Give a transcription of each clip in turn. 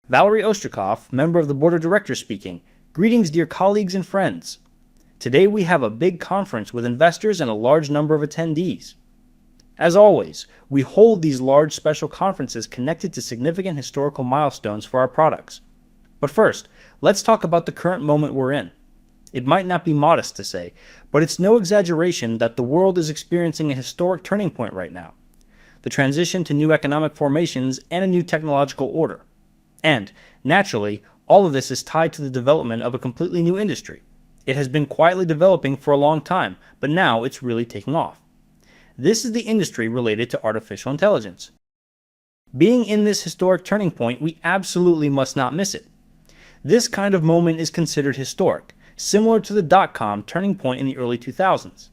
Valerie Ostrikov, member of the board of directors speaking. Greetings, dear colleagues and friends. Today we have a big conference with investors and a large number of attendees. As always, we hold these large special conferences connected to significant historical milestones for our products. But first, let's talk about the current moment we're in. It might not be modest to say, but it's no exaggeration that the world is experiencing a historic turning point right now. The transition to new economic formations and a new technological order. And, naturally, all of this is tied to the development of a completely new industry. It has been quietly developing for a long time, but now it's really taking off. This is the industry related to artificial intelligence. Being in this historic turning point, we absolutely must not miss it. This kind of moment is considered historic, similar to the dot-com turning point in the early 2000s.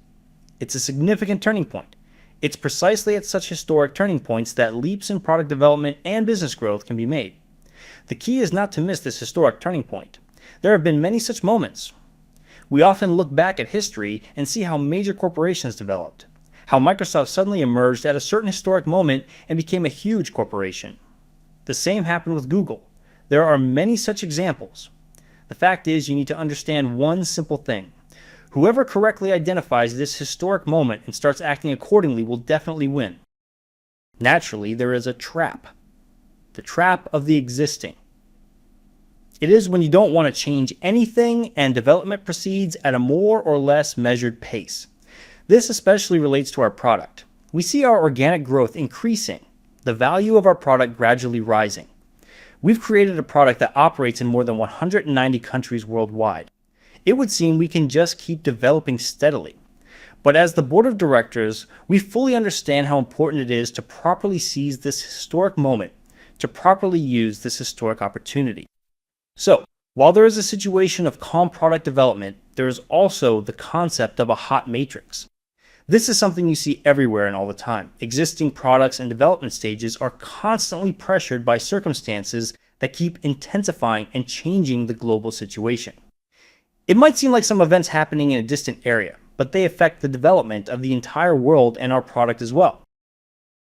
It's a significant turning point. It's precisely at such historic turning points that leaps in product development and business growth can be made. The key is not to miss this historic turning point. There have been many such moments. We often look back at history and see how major corporations developed, how Microsoft suddenly emerged at a certain historic moment and became a huge corporation. The same happened with Google. There are many such examples. The fact is, you need to understand one simple thing. Whoever correctly identifies this historic moment and starts acting accordingly will definitely win. Naturally, there is a trap. The trap of the existing. It is when you don't want to change anything and development proceeds at a more or less measured pace. This especially relates to our product. We see our organic growth increasing, the value of our product gradually rising. We've created a product that operates in more than 190 countries worldwide. It would seem we can just keep developing steadily. But as the board of directors, we fully understand how important it is to properly seize this historic moment, to properly use this historic opportunity. So, while there is a situation of calm product development, there is also the concept of a hot matrix. This is something you see everywhere and all the time. Existing products and development stages are constantly pressured by circumstances that keep intensifying and changing the global situation. It might seem like some events happening in a distant area, but they affect the development of the entire world and our product as well.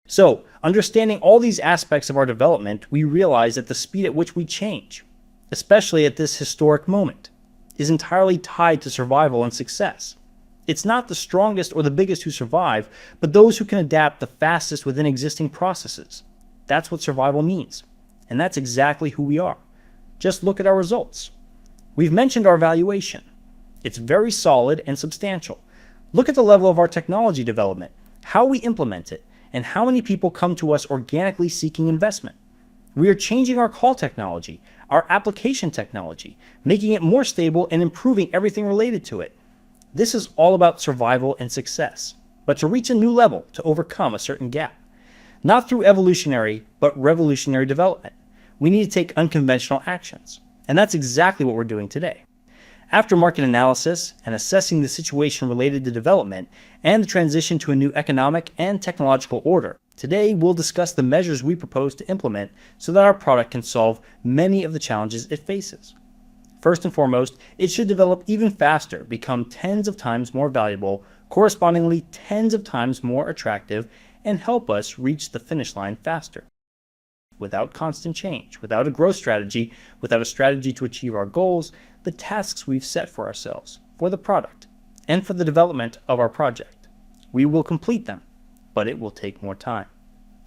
So, understanding all these aspects of our development, we realize that the speed at which we change, especially at this historic moment, is entirely tied to survival and success. It's not the strongest or the biggest who survive, but those who can adapt the fastest within existing processes. That's what survival means. And that's exactly who we are. Just look at our results. We've mentioned our valuation. It's very solid and substantial. Look at the level of our technology development, how we implement it, and how many people come to us organically seeking investment. We are changing our call technology, our application technology, making it more stable and improving everything related to it. This is all about survival and success, but to reach a new level, to overcome a certain gap. Not through evolutionary, but revolutionary development. We need to take unconventional actions, and that's exactly what we're doing today. After market analysis and assessing the situation related to development and the transition to a new economic and technological order, today we'll discuss the measures we propose to implement so that our product can solve many of the challenges it faces. First and foremost, it should develop even faster, become tens of times more valuable, correspondingly tens of times more attractive, and help us reach the finish line faster. Without constant change, without a growth strategy, without a strategy to achieve our goals, the tasks we've set for ourselves, for the product, and for the development of our project. We will complete them, but it will take more time.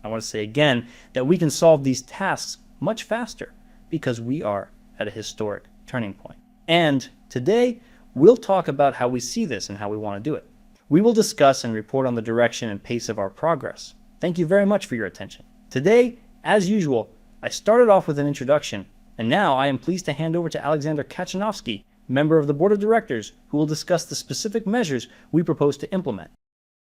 I want to say again that we can solve these tasks much faster because we are at a historic turning point. And today, we'll talk about how we see this and how we want to do it. We will discuss and report on the direction and pace of our progress. Thank you very much for your attention. Today, as usual, I started off with an introduction, and now I am pleased to hand over to Alexander Kachanovsky, member of the board of directors, who will discuss the specific measures we propose to implement.